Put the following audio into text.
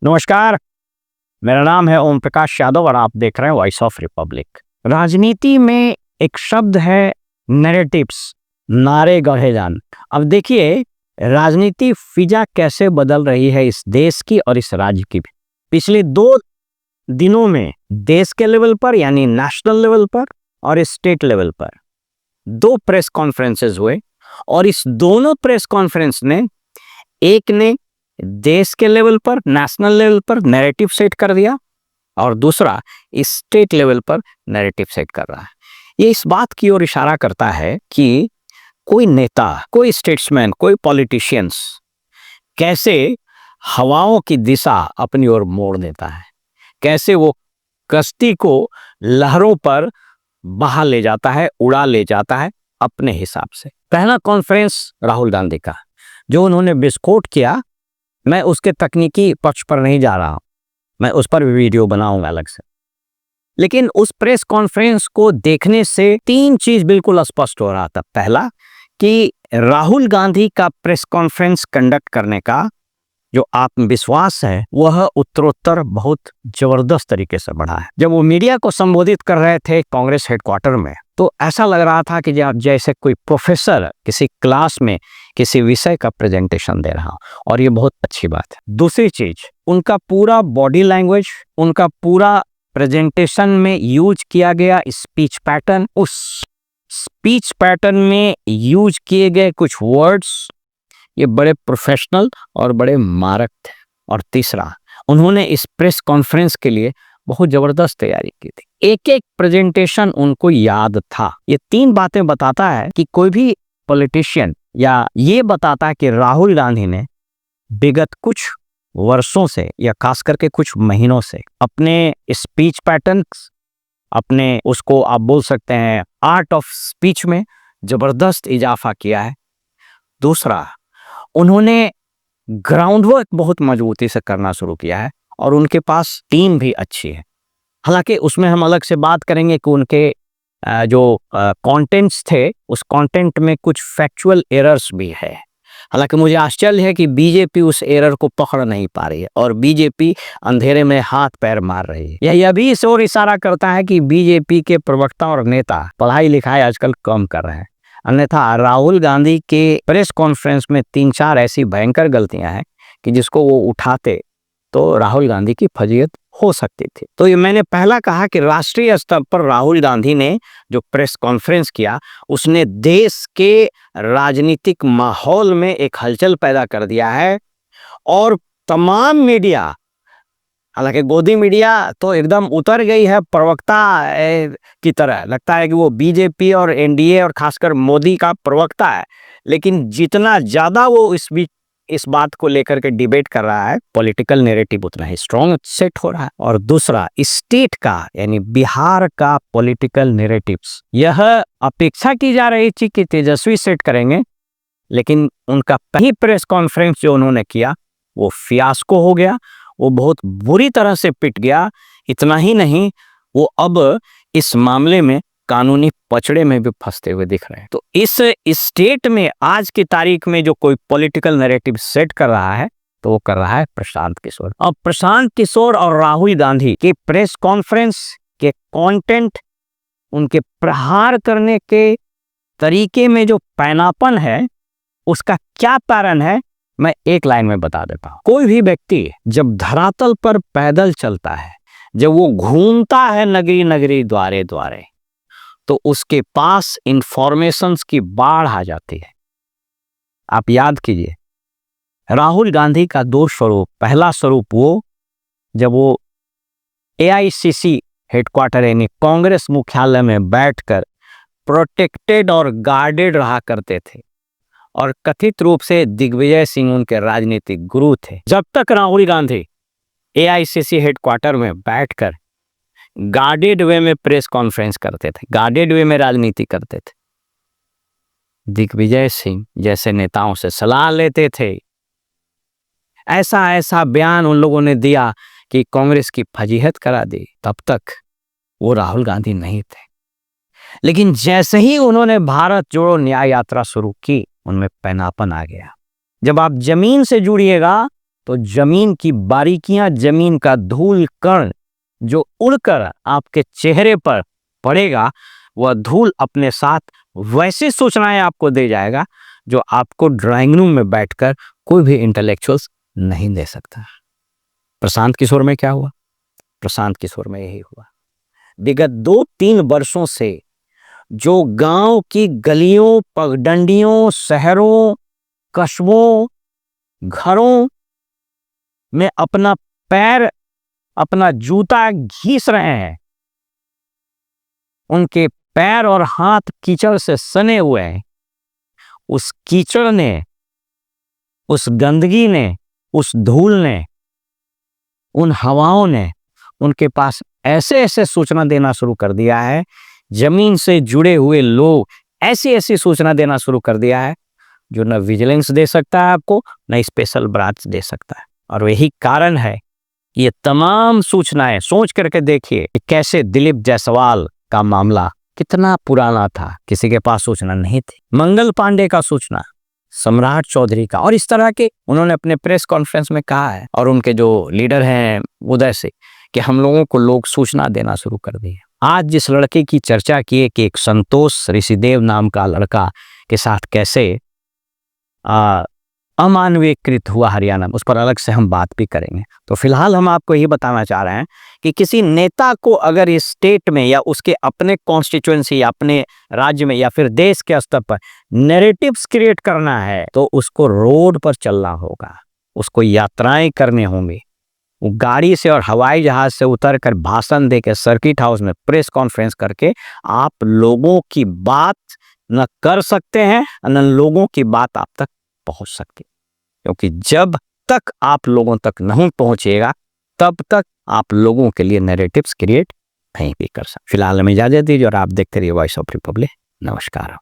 नमस्कार, मेरा नाम है ओम प्रकाश यादव और आप देख रहे हैं वॉइस ऑफ रिपब्लिक। राजनीति में एक शब्द है नैरेटिव्स, नारे गढ़े जान। अब देखिए राजनीति फिजा कैसे बदल रही है इस देश की और इस राज्य की भी। पिछले 2 दिनों में देश के लेवल पर यानी नेशनल लेवल पर और स्टेट लेवल पर 2 प्रेस कॉन्फ्रेंसेस हुए और इस दोनों प्रेस कॉन्फ्रेंस ने एक ने देश के लेवल पर नेशनल लेवल पर नैरेटिव सेट कर दिया और दूसरा स्टेट लेवल पर नैरेटिव सेट कर रहा है। ये इस बात की ओर इशारा करता है कि कोई नेता, कोई स्टेट्समैन, कोई पॉलिटिशियंस कैसे हवाओं की दिशा अपनी ओर मोड़ देता है, कैसे वो कश्ती को लहरों पर बहा ले जाता है, उड़ा ले जाता है अपने हिसाब से। पहला कॉन्फ्रेंस राहुल गांधी का जो उन्होंने विस्फोट किया, मैं उसके तकनीकी पक्ष पर नहीं जा रहा हूं, मैं उस पर भी वीडियो बनाऊंगा अलग से। लेकिन उस प्रेस कॉन्फ्रेंस को देखने से 3 चीज बिल्कुल स्पष्ट हो रहा था। पहला कि राहुल गांधी का प्रेस कॉन्फ्रेंस कंडक्ट करने का जो आत्मविश्वास है वह उत्तरोत्तर बहुत जबरदस्त तरीके से बढ़ा है। जब वो मीडिया को संबोधित कर रहे थे कांग्रेस हेडक्वार्टर में, तो ऐसा लग रहा था कि जैसे कोई प्रोफेसर किसी क्लास में किसी विषय का प्रेजेंटेशन दे रहा, और ये बहुत अच्छी बात है। दूसरी चीज, उनका पूरा बॉडी लैंग्वेज, उनका पूरा प्रेजेंटेशन में यूज किया गया स्पीच पैटर्न, उस स्पीच पैटर्न में यूज किए गए कुछ वर्ड्स, ये बड़े प्रोफेशनल और बड़े मारक थे। और तीसरा, उन्होंने इस प्रेस कॉन्फ्रेंस के लिए बहुत जबरदस्त तैयारी की थी। एक एक प्रेजेंटेशन उनको याद था। ये 3 बातें बताता है कि कोई भी पॉलिटिशियन, या ये बताता है कि राहुल गांधी ने विगत कुछ वर्षों से या खास करके कुछ महीनों से अपने स्पीच पैटर्न्स, अपने उसको आप बोल सकते हैं आर्ट ऑफ स्पीच में जबरदस्त इजाफा किया है। दूसरा, उन्होंने ग्राउंडवर्क बहुत मजबूती से करना शुरू किया है और उनके पास टीम भी अच्छी है। हालांकि उसमें हम अलग से बात करेंगे कि उनके जो कंटेंट्स थे उस कंटेंट में कुछ फैक्चुअल एरर्स भी है। हालांकि मुझे आश्चर्य है कि बीजेपी उस एरर को पकड़ नहीं पा रही है और बीजेपी अंधेरे में हाथ पैर मार रही है। यह भी इस ओर इशारा करता है कि बीजेपी के प्रवक्ता और नेता पढ़ाई लिखाई आजकल कम कर रहे हैं। अन्यथा राहुल गांधी के प्रेस कॉन्फ्रेंस में 3-4 ऐसी भयंकर गलतियां हैं कि जिसको वो उठाते तो राहुल गांधी की फजीहत हो सकती थी। तो ये मैंने पहला कहा कि राष्ट्रीय स्तर पर राहुल गांधी ने जो प्रेस कॉन्फ्रेंस किया, उसने देश के राजनीतिक माहौल में एक हलचल पैदा कर दिया है। और तमाम मीडिया, हालांकि गोदी मीडिया तो एकदम उतर गई है प्रवक्ता की तरह, लगता है कि वो बीजेपी और एनडीए और खासकर मोदी का प्रवक्ता है, लेकिन जितना ज्यादा वो इस बात को लेकर के डिबेट कर रहा है, पॉलिटिकल नैरेटिव उतना ही स्ट्रॉन्ग सेट हो रहा है। और दूसरा, स्टेट का यानी बिहार का पॉलिटिकल नैरेटिव्स, यह अपेक्षा की जा रही थी कि तेजस्वी सेट करेंगे, लेकिन उनका पहली प्रेस कॉन्फ्रेंस जो उन्होंने किया वो फियास्को हो गया, वो बहुत बुरी तरह से पिट गया। इतना ही नहीं, वो अब इस मामले में कानूनी पचड़े में भी फंसते हुए दिख रहे हैं। तो इस स्टेट में आज की तारीख में जो कोई पॉलिटिकल नैरेटिव सेट कर रहा है तो वो कर रहा है प्रशांत किशोर। अब प्रशांत किशोर और राहुल गांधी के प्रेस कॉन्फ्रेंस के कंटेंट, उनके प्रहार करने के तरीके में जो पैनापन है, उसका क्या कारण है, मैं एक लाइन में बता देता हूं। कोई भी व्यक्ति जब धरातल पर पैदल चलता है, जब वो घूमता है नगरी नगरी द्वारे द्वारे, तो उसके पास इंफॉर्मेशंस की बाढ़ आ जाती है। आप याद कीजिए, राहुल गांधी का 2 स्वरूप, पहला स्वरूप वो जब वो एआईसीसी हेडक्वार्टर यानी कांग्रेस मुख्यालय में बैठकर प्रोटेक्टेड और गार्डेड रहा करते थे और कथित रूप से दिग्विजय सिंह उनके राजनीतिक गुरु थे। जब तक राहुल गांधी एआईसीसी हेडक्वार्टर में बैठकर गार्डेड वे में प्रेस कॉन्फ्रेंस करते थे, गार्डेड वे में राजनीति करते थे, दिग्विजय सिंह जैसे नेताओं से सलाह लेते थे। ऐसा ऐसा बयान उन लोगों ने दिया कि कांग्रेस की फजीहत करा दी। तब तक वो राहुल गांधी नहीं थे। लेकिन जैसे ही उन्होंने भारत जोड़ो न्याय यात्रा शुरू की, उनमें पैनापन आ गया। जब आप जमीन से जुड़िएगा तो जमीन की बारीकियां, जमीन का धूल कण जो उड़कर आपके चेहरे पर पड़ेगा, वह धूल अपने साथ वैसे सूचनाएं आपको दे जाएगा जो आपको ड्राइंग रूम में बैठकर कोई भी इंटेलेक्चुअल्स नहीं दे सकता। प्रशांत किशोर में क्या हुआ? प्रशांत किशोर में यही हुआ। विगत 2-3 वर्षों से जो गांव की गलियों, पगडंडियों, शहरों, कस्बों, घरों में अपना पैर, अपना जूता घिस रहे हैं, उनके पैर और हाथ कीचड़ से सने हुए हैं। उस कीचड़ ने, उस गंदगी ने, उस धूल ने, उन हवाओं ने उनके पास ऐसे ऐसे सूचना देना शुरू कर दिया है, जमीन से जुड़े हुए लोग ऐसी ऐसी सूचना देना शुरू कर दिया है जो न विजिलेंस दे सकता है आपको, न स्पेशल ब्रांच दे सकता है। और यही कारण है कि ये तमाम सूचनाएं, सोच करके देखिए कि कैसे दिलीप जायसवाल का मामला कितना पुराना था, किसी के पास सूचना नहीं थी। मंगल पांडे का सूचना, सम्राट चौधरी का, और इस तरह के उन्होंने अपने प्रेस कॉन्फ्रेंस में कहा है, और उनके जो लीडर हैं उदय से, कि हम लोगों को लोग सूचना देना शुरू कर दिए। आज जिस लड़के की चर्चा किए कि एक संतोष ऋषिदेव नाम का लड़का के साथ कैसे अमानवीयकृत हुआ हरियाणा में, उस पर अलग से हम बात भी करेंगे। तो फिलहाल हम आपको ये बताना चाह रहे हैं कि किसी नेता को अगर इस स्टेट में या उसके अपने कॉन्स्टिट्यूएंसी या अपने राज्य में या फिर देश के स्तर पर नैरेटिव्स क्रिएट करना है तो उसको रोड पर चलना होगा, उसको यात्राएं करने होंगी। वो गाड़ी से और हवाई जहाज से उतर कर भाषण दे के सर्किट हाउस में प्रेस कॉन्फ्रेंस करके आप लोगों की बात न कर सकते हैं न लोगों की बात आप तक पहुंच सकती, क्योंकि जब तक आप लोगों तक नहीं पहुंचेगा तब तक आप लोगों के लिए नैरेटिव्स क्रिएट नहीं भी कर सकते। फिलहाल हमें इजाजत दीजिए और आप देखते रहिए वॉइस ऑफ रिपब्लिक। नमस्कार।